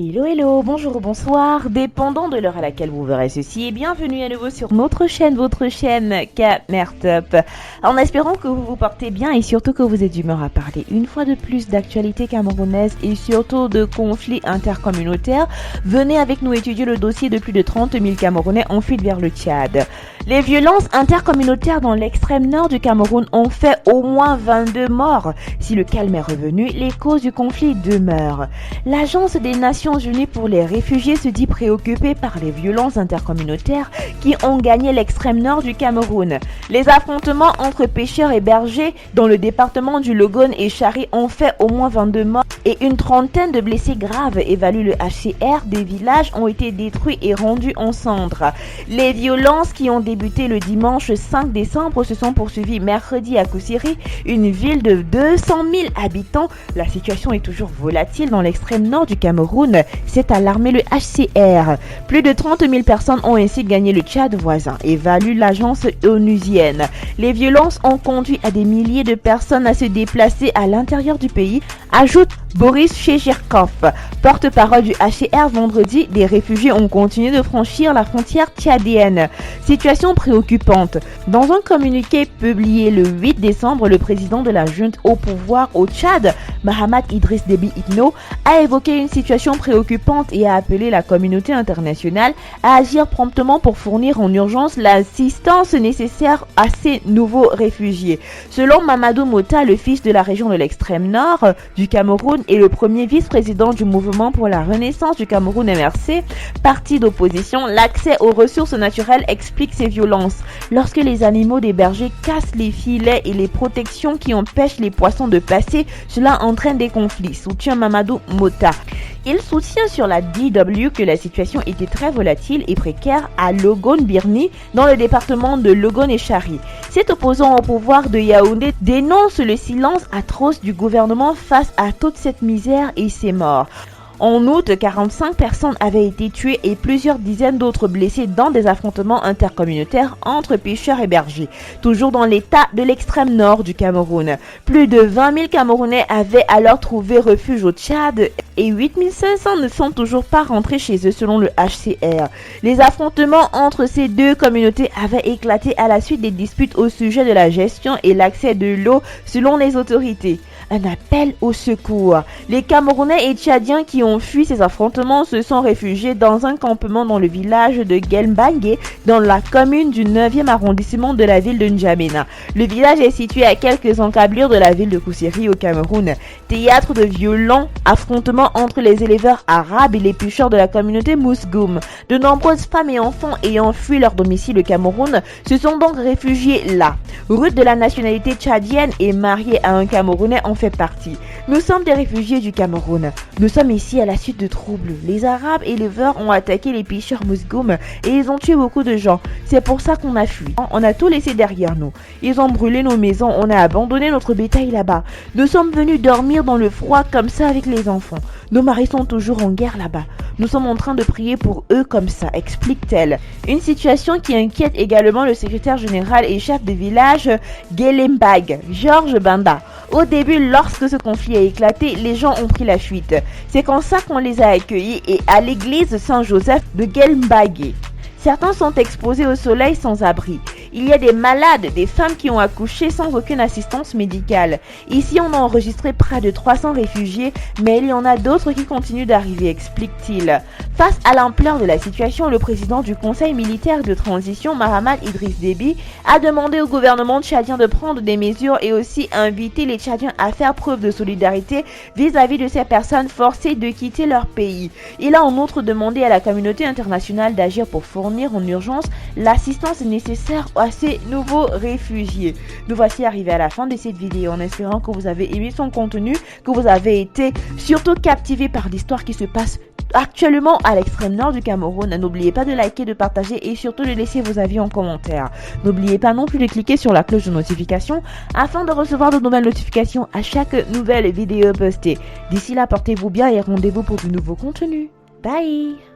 Hello, hello, bonjour ou bonsoir, dépendant de l'heure à laquelle vous verrez ceci, et bienvenue à nouveau sur notre chaîne, votre chaîne Camertop. En espérant que vous vous portez bien et surtout que vous êtes d'humeur à parler une fois de plus d'actualité camerounaise et surtout de conflits intercommunautaires, venez avec nous étudier le dossier de plus de 30 000 Camerounais en fuite vers le Tchad. Les violences intercommunautaires dans l'extrême nord du Cameroun ont fait au moins 22 morts. Si le calme est revenu, les causes du conflit demeurent. L'Agence des Nations Unies pour les réfugiés se dit préoccupée par les violences intercommunautaires qui ont gagné l'extrême nord du Cameroun. Les affrontements entre pêcheurs et bergers dans le département du Logone et Chari ont fait au moins 22 morts et une trentaine de blessés graves, évalue le HCR. Des villages ont été détruits et rendus en cendres. Les violences qui ont débuté le dimanche 5 décembre se sont poursuivies mercredi à Koussiri, une ville de 200 000 habitants. La situation est toujours volatile dans l'extrême nord du Cameroun, s'est alarmé le HCR. Plus de 30 000 personnes ont ainsi gagné le Tchad voisin, évalue l'agence onusienne. Les violences ont conduit à des milliers de personnes à se déplacer à l'intérieur du pays, ajoute Boris Chechirkov, porte-parole du HCR. Vendredi, des réfugiés ont continué de franchir la frontière tchadienne. Situation préoccupante. Dans un communiqué publié le 8 décembre, le président de la junte au pouvoir au Tchad, Mahamat Idriss Déby Itno, a évoqué une situation préoccupante et a appelé la communauté internationale à agir promptement pour fournir en urgence l'assistance nécessaire à ces nouveaux réfugiés. Selon Mamadou Mota, le fils de la région de l'extrême nord du Cameroun et le premier vice-président du mouvement pour la renaissance du Cameroun MRC, parti d'opposition, l'accès aux ressources naturelles explique ces violences. Lorsque les animaux des bergers cassent les filets et les protections qui empêchent les poissons de passer, cela entraîne des conflits, soutient Mamadou Mota. Il soutient sur la DW que la situation était très volatile et précaire à Logone-Birni, dans le département de Logone et Chari. Cet opposant au pouvoir de Yaoundé dénonce le silence atroce du gouvernement face à toute cette misère et ces morts. En août, 45 personnes avaient été tuées et plusieurs dizaines d'autres blessées dans des affrontements intercommunautaires entre pêcheurs et bergers, toujours dans l'état de l'extrême nord du Cameroun. Plus de 20 000 Camerounais avaient alors trouvé refuge au Tchad et 8 500 ne sont toujours pas rentrés chez eux selon le HCR. Les affrontements entre ces deux communautés avaient éclaté à la suite des disputes au sujet de la gestion et l'accès de l'eau selon les autorités. Un appel au secours. Les Camerounais et Tchadiens qui ont fui ces affrontements se sont réfugiés dans un campement dans le village de Guelmbangé, dans la commune du 9e arrondissement de la ville de N'Djamena. Le village est situé à quelques encablures de la ville de Koussiri au Cameroun, théâtre de violents affrontements entre les éleveurs arabes et les pêcheurs de la communauté Mousgoum. De nombreuses femmes et enfants ayant fui leur domicile au Cameroun se sont donc réfugiés là. Ruth, de la nationalité tchadienne et mariée à un Camerounais, en fait partie. Nous sommes des réfugiés du Cameroun. Nous sommes ici à la suite de troubles. Les Arabes éleveurs ont attaqué les pêcheurs Mousgoum et ils ont tué beaucoup de gens. C'est pour ça qu'on a fui. On a tout laissé derrière nous. Ils ont brûlé nos maisons. On a abandonné notre bétail là-bas. Nous sommes venus dormir dans le froid comme ça avec les enfants. Nos maris sont toujours en guerre là-bas. Nous sommes en train de prier pour eux comme ça, explique-t-elle. Une situation qui inquiète également le secrétaire général et chef de village Guelembag, Georges Banda. Au début, lorsque ce conflit a éclaté, les gens ont pris la fuite. C'est comme ça qu'on les a accueillis et à l'église Saint-Joseph de Guelmbagé. Certains sont exposés au soleil sans abri. Il y a des malades, des femmes qui ont accouché sans aucune assistance médicale. Ici, on a enregistré près de 300 réfugiés, mais il y en a d'autres qui continuent d'arriver, explique-t-il. Face à l'ampleur de la situation, le président du Conseil militaire de transition, Mahamat Idriss Déby, a demandé au gouvernement tchadien de prendre des mesures et aussi invité les Tchadiens à faire preuve de solidarité vis-à-vis de ces personnes forcées de quitter leur pays. Il a en outre demandé à la communauté internationale d'agir pour fournir en urgence l'assistance nécessaire à ces nouveaux réfugiés. Nous voici arrivés à la fin de cette vidéo en espérant que vous avez aimé son contenu, que vous avez été surtout captivé par l'histoire qui se passe actuellement à l'extrême nord du Cameroun. N'oubliez pas de liker, de partager et surtout de laisser vos avis en commentaire. N'oubliez pas non plus de cliquer sur la cloche de notification afin de recevoir de nouvelles notifications à chaque nouvelle vidéo postée. D'ici là, portez-vous bien et rendez-vous pour de nouveaux contenus. Bye!